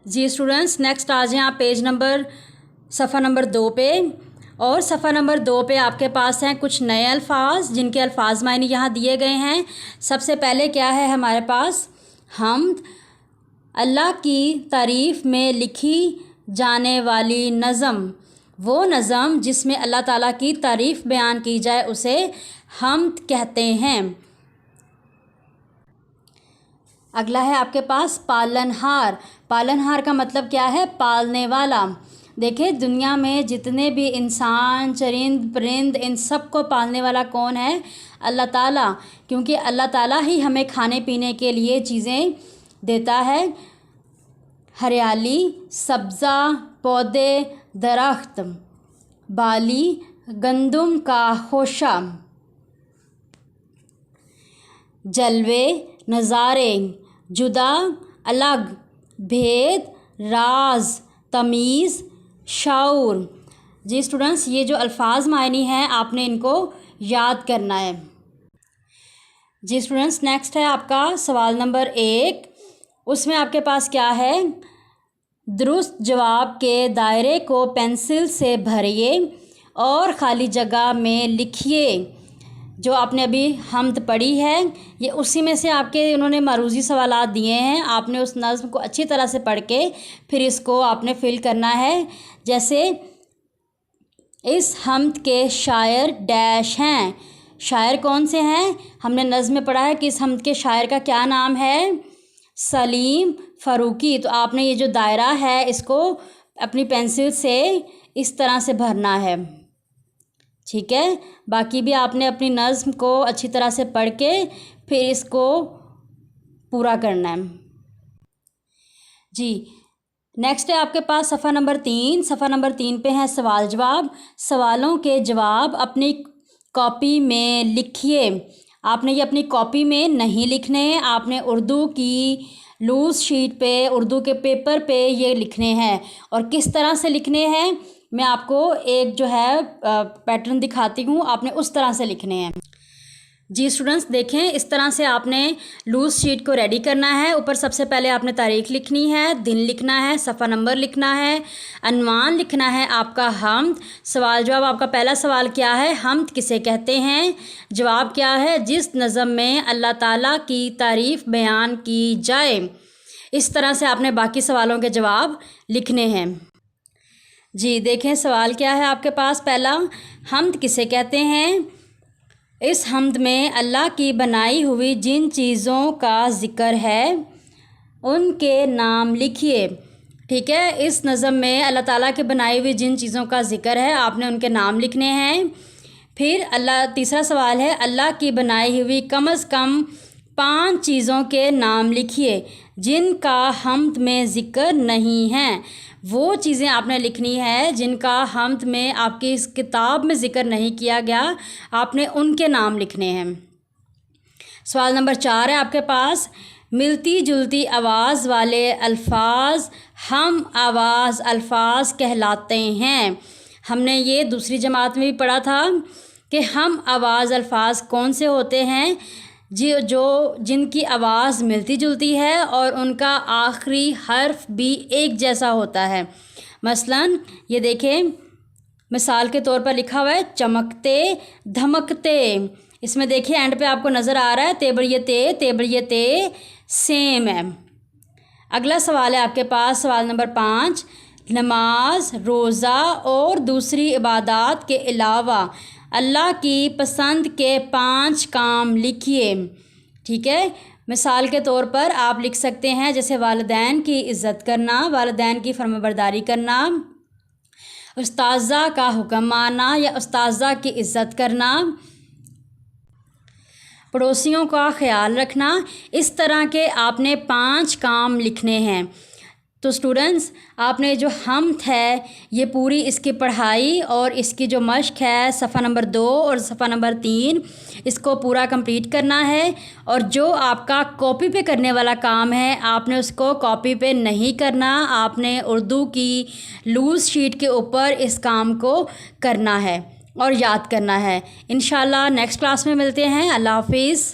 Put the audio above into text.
जी students, next आ जाएं आप page number सफ़ा नंबर 2 पे। और सफ़ा नंबर 2 पे आपके पास हैं कुछ नए अल्फाज, जिनके अल्फाज मायने यहाँ दिए गए हैं। सबसे पहले क्या है हमारे पास, हम्द, अल्लाह की तारीफ़ में लिखी जाने वाली नज़म। वो नज़म जिसमें अल्लाह ताला की तारीफ़ बयान की जाए उसे हम्द कहते हैं। अगला है आपके पास पालनहार। पालनहार का मतलब क्या है, पालने वाला। देखिए दुनिया में जितने भी इंसान, चरिंद, परिंद, इन सब को पालने वाला कौन है, अल्लाह ताला। क्योंकि अल्लाह ताला ही हमें खाने पीने के लिए चीज़ें देता है। हरियाली, सब्ज़ा, पौधे, दरख्त, बाली, गंदम का खोशा, जलवे, नज़ारे, जुदा, अलग, भेद, राज, तमीज़, शऊर। जी स्टूडेंट्स, ये जो अल्फाज मायनी हैं आपने इनको याद करना है। जी स्टूडेंट्स, नेक्स्ट है आपका सवाल नंबर 1। उसमें आपके पास क्या है, दुरुस्त जवाब के दायरे को पेंसिल से भरिए और ख़ाली जगह में लिखिए। जो आपने अभी हम्द पढ़ी है, ये उसी में से आपके उन्होंने मारूज़ी सवालात दिए हैं। आपने उस नज़्म को अच्छी तरह से पढ़ के फिर इसको आपने फिल करना है। जैसे इस हम्द के शायर डैश हैं। शायर कौन से हैं, हमने नज़्म में पढ़ा है कि इस हम्द के शायर का क्या नाम है, सलीम फ़ारूकी। तो आपने ये जो दायरा है इसको अपनी पेंसिल से इस तरह से भरना है, ठीक है। बाकी भी आपने अपनी नज़्म को अच्छी तरह से पढ़ के फिर इसको पूरा करना है। जी नेक्स्ट है आपके पास सफ़ा नंबर 3। सफ़ा नंबर 3 पे है सवाल जवाब। सवालों के जवाब अपनी कॉपी में लिखिए। आपने ये अपनी कॉपी में नहीं लिखने हैं, आपने उर्दू की लूज़ शीट पे, उर्दू के पेपर पे ये लिखने हैं। और किस तरह से लिखने हैं मैं आपको एक जो है पैटर्न दिखाती हूँ, आपने उस तरह से लिखने हैं। जी स्टूडेंट्स देखें, इस तरह से आपने लूज़ शीट को रेडी करना है। ऊपर सबसे पहले आपने तारीख़ लिखनी है, दिन लिखना है, सफ़ा नंबर लिखना है, अनवान लिखना है आपका हम्द। सवाल जवाब आपका पहला सवाल क्या है, हम्द किसे कहते हैं। जवाब क्या है, जिस नज़म में अल्लाह ताला की तारीफ़ बयान की जाए। इस तरह से आपने बाकी सवालों के जवाब लिखने हैं। जी देखें सवाल क्या है आपके पास, पहला, हम्द किसे कहते हैं। इस हम्द में अल्लाह की बनाई हुई जिन चीज़ों का ज़िक्र है उनके नाम लिखिए। ठीक है, इस नज़म में अल्लाह ताला के बनाई हुई जिन चीज़ों का ज़िक्र है आपने उनके नाम लिखने हैं। फिर तीसरा सवाल है, अल्लाह की बनाई हुई कम अज़ कम 5 चीज़ों के नाम लिखिए जिनका हम्द में ज़िक्र नहीं है। वो चीज़ें आपने लिखनी है जिनका हम्द में आपकी इस किताब में ज़िक्र नहीं किया गया, आपने उनके नाम लिखने हैं। सवाल नंबर 4 है आपके पास, मिलती जुलती आवाज़ वाले अल्फाज हम आवाज़ अल्फाज कहलाते हैं। हमने ये दूसरी जमात में भी पढ़ा था कि हम आवाज़ अल्फाज कौन से होते हैं, जो जिनकी आवाज़ मिलती जुलती है और उनका आखिरी हर्फ भी एक जैसा होता है। मसलन ये देखें, मिसाल के तौर पर लिखा हुआ है चमकते धमकते। इसमें देखिए एंड पे आपको नज़र आ रहा है तेबड़िए ते सेम है। अगला सवाल है आपके पास सवाल नंबर 5, नमाज, रोज़ा और दूसरी इबादत के अलावा अल्लाह की पसंद के 5 काम लिखिए। ठीक है, मिसाल के तौर पर आप लिख सकते हैं जैसे वालिदैन की इज़्ज़त करना, वालिदैन की फरमाबरदारी करना, उस्ताज़ा का हुक्म मानना या उस्ताज़ा की इज़्ज़त करना, पड़ोसियों का ख्याल रखना। इस तरह के आपने 5 काम लिखने हैं। तो स्टूडेंट्स आपने जो हम्द है ये पूरी इसकी पढ़ाई और इसकी जो मश्क है सफ़ा नंबर 2 और सफ़ा नंबर 3 इसको पूरा कंप्लीट करना है। और जो आपका कॉपी पे करने वाला काम है आपने उसको कॉपी पे नहीं करना, आपने उर्दू की लूज़ शीट के ऊपर इस काम को करना है और याद करना है। इंशाल्लाह नेक्स्ट क्लास में मिलते हैं। अल्लाह हाफिज़।